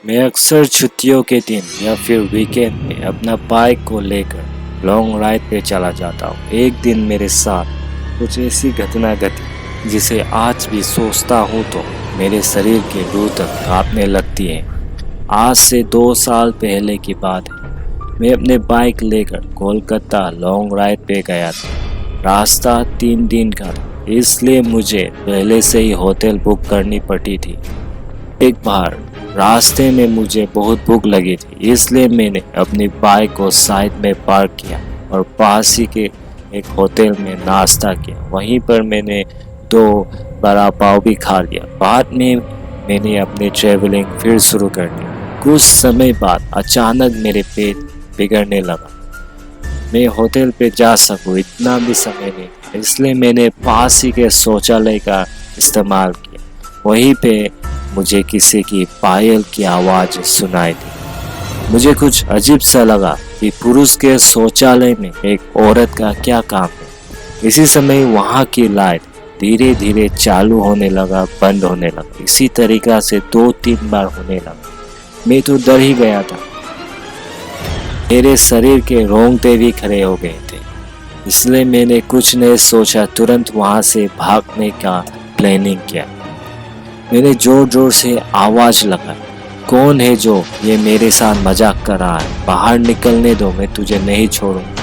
मैं अक्सर छुट्टियों के दिन या फिर वीकेंड में अपना बाइक को लेकर लॉन्ग राइड पे चला जाता हूँ। एक दिन मेरे साथ कुछ ऐसी घटना घटी जिसे आज भी सोचता हूँ तो मेरे शरीर के रूह तक कांपने लगती है। आज से 2 साल पहले की बात है। मैं अपने बाइक लेकर कोलकाता लॉन्ग राइड पे गया था। रास्ता 3 दिन का था, इसलिए मुझे पहले से ही होटल बुक करनी पड़ी थी। एक बार रास्ते में मुझे बहुत भूख लगी थी, इसलिए मैंने अपनी बाइक को साइड में पार्क किया और पास ही के एक होटल में नाश्ता किया। वहीं पर मैंने 2 बड़ा पाव भी खा लिया। बाद में मैंने अपनी ट्रैवलिंग फिर शुरू कर दी। कुछ समय बाद अचानक मेरे पेट बिगड़ने लगा। मैं होटल पे जा सकूं इतना भी समय नहीं था, इसलिए मैंने पास ही के शौचालय का इस्तेमाल किया। वहीं पे मुझे किसी की पायल की आवाज़ सुनाई दी। मुझे कुछ अजीब सा लगा कि पुरुष के शौचालय में एक औरत का क्या काम है। इसी समय वहाँ की लाइट धीरे धीरे चालू होने लगा, बंद होने लगा। इसी तरीक़ा से 2-3 बार होने लगा। मैं तो डर ही गया था। मेरे शरीर के रोंगटे भी खड़े हो गए थे। इसलिए मैंने कुछ नहीं सोचा, तुरंत वहाँ से भागने का प्लानिंग किया। मैंने जोर जोर से आवाज लगाई, कौन है जो ये मेरे साथ मजाक कर रहा है? बाहर निकलने दो, मैं तुझे नहीं छोड़ूंगा।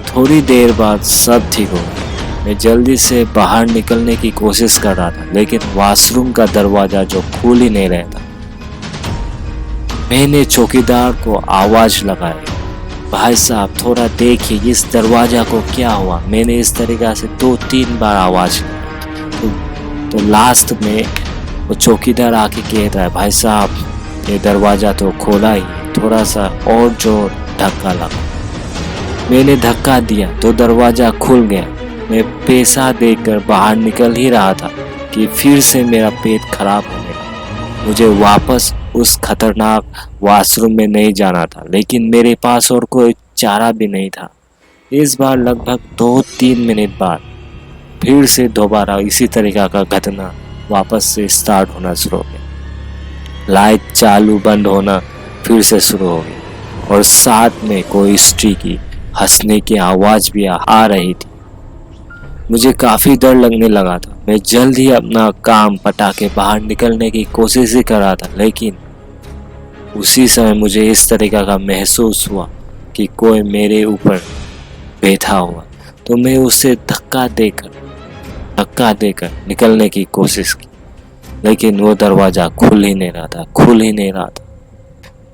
थोड़ी देर बाद सब ठीक हो गया। मैं जल्दी से बाहर निकलने की कोशिश कर रहा था, लेकिन वॉशरूम का दरवाजा जो खुल ही नहीं रहा था। मैंने चौकीदार को आवाज लगाई, भाई साहब थोड़ा देखिए इस दरवाजा को क्या हुआ। मैंने इस तरीक़ा से 2-3 बार आवाज तो लास्ट में वो चौकीदार आके कहता है, भाई साहब ये दरवाज़ा तो खोला ही, थोड़ा सा और जोर धक्का लगा। मैंने धक्का दिया तो दरवाज़ा खुल गया। मैं पैसा देकर बाहर निकल ही रहा था कि फिर से मेरा पेट खराब होने लगा। मुझे वापस उस खतरनाक वॉशरूम में नहीं जाना था, लेकिन मेरे पास और कोई चारा भी नहीं था। इस बार लगभग 2-3 मिनट बाद फिर से दोबारा इसी तरीका का घटना वापस से स्टार्ट होना शुरू हो गया। लाइट चालू बंद होना फिर से शुरू हो गई और साथ में कोई स्त्री की हंसने की आवाज भी आ रही थी। मुझे काफी डर लगने लगा था। मैं जल्द ही अपना काम पटा के बाहर निकलने की कोशिश ही कर रहा था, लेकिन उसी समय मुझे इस तरीका का महसूस हुआ कि कोई मेरे ऊपर बैठा हुआ। तो मैं उसे धक्का देकर निकलने की कोशिश की, लेकिन वो दरवाज़ा खुल ही नहीं रहा था।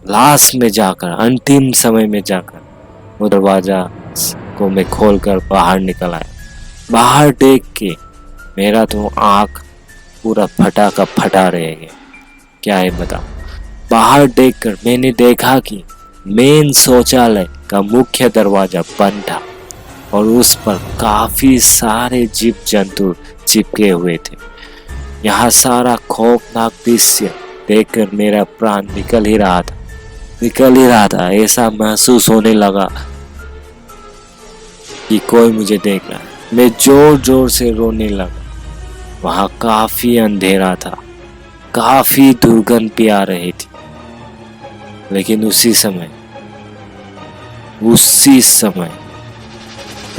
लास्ट में जाकर, अंतिम समय में जाकर वो दरवाज़ा को मैं खोलकर बाहर निकल आया। बाहर देख के मेरा तो आँख पूरा फटा का फटा रह गया। क्या है बता। बाहर देखकर मैंने देखा कि मेन शौचालय का मुख्य दरवाज़ा बंद था और उस पर काफी सारे जीव जंतु चिपके हुए थे। यहाँ सारा खौफनाक दृश्य देखकर मेरा प्राण निकल ही रहा था। ऐसा महसूस होने लगा कि कोई मुझे देख रहा है। मैं जोर जोर से रोने लगा। वहाँ काफी अंधेरा था, काफी दुर्गंध भी आ रही थी, लेकिन उसी समय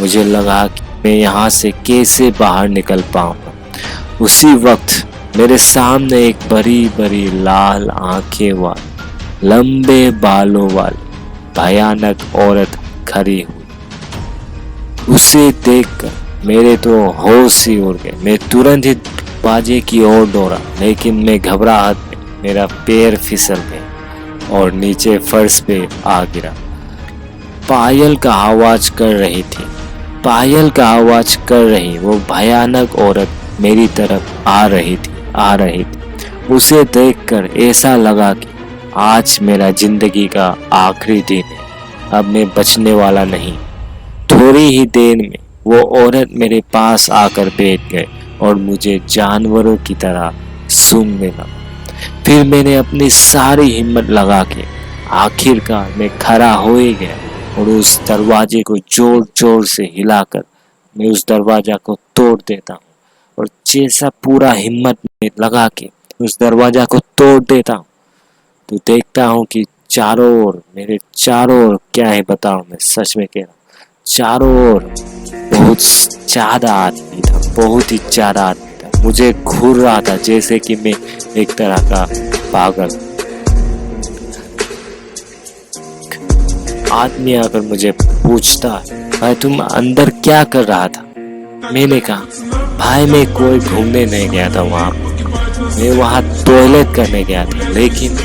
मुझे लगा कि मैं यहाँ से कैसे बाहर निकल पाऊंगा। उसी वक्त मेरे सामने एक बड़ी बड़ी लाल आंखें वाली, लंबे बालों वाली भयानक औरत खड़ी हुई। उसे देखकर मेरे तो होश ही उड़ गए। मैं तुरंत ही बाजे की ओर दौड़ा, लेकिन मैं घबराहट में मेरा पैर फिसल गया और नीचे फर्श पे आ गिरा। पायल का आवाज कर रही वो भयानक औरत मेरी तरफ आ रही थी। उसे देखकर ऐसा लगा कि आज मेरा जिंदगी का आखिरी दिन है, अब मैं बचने वाला नहीं। थोड़ी ही देर में वो औरत मेरे पास आकर बैठ गए और मुझे जानवरों की तरह सूंघने लगा। फिर मैंने अपनी सारी हिम्मत लगा के आखिरकार मैं खड़ा हो ही गया और उस दरवाजे को जोर जोर से हिलाकर मैं उस दरवाजा को तोड़ देता हूँ। और जैसा पूरा हिम्मत में लगा के उस दरवाजा को तोड़ देता हूँ, तो देखता हूँ कि चारों ओर, मेरे चारों ओर क्या है बताऊँ, मैं सच में कह रहा हूँ, चारों ओर बहुत ज्यादा आदमी था, बहुत ही ज्यादा आदमी था। मुझे घूर रहा था जैसे कि मैं एक तरह का पागल। आदमी आकर मुझे पूछता, भाई तुम अंदर क्या कर रहा था? मैंने कहा, भाई मैं कोई घूमने नहीं गया था वहाँ, मैं वहाँ टॉयलेट करने गया था, लेकिन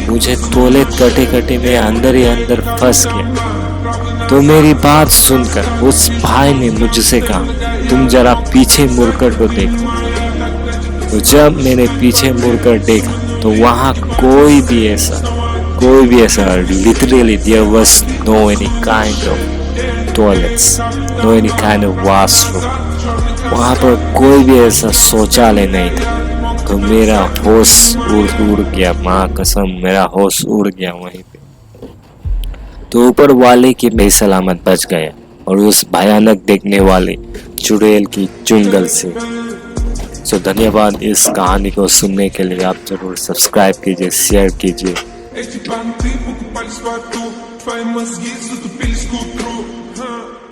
मुझे टॉयलेट करते करते मैं अंदर ही अंदर फंस गया। तो मेरी बात सुनकर उस भाई ने मुझसे कहा, तुम जरा पीछे मुड़कर तो देखो। तो जब मैंने पीछे मुड़कर देखा तो वहाँ कोई भी ऐसा literally there was no any kind of toilets, no any kind of washroom, वहाँ पर कोई भी ऐसा शौचालय नहीं था। तो मेरा होश उड़ गया, माँ कसम मेरा होश उड़ गया वहीं पे। तो ऊपर वाले की मैं सलामत बच गया और उस भयानक देखने वाले चुड़ैल की चुंगल से। सो धन्यवाद इस कहानी को सुनने के लिए। आप जरूर सब्सक्राइब कीजिए, शेयर कीजिए। Эти понты покупались в аду, твои мозги затупились к утру.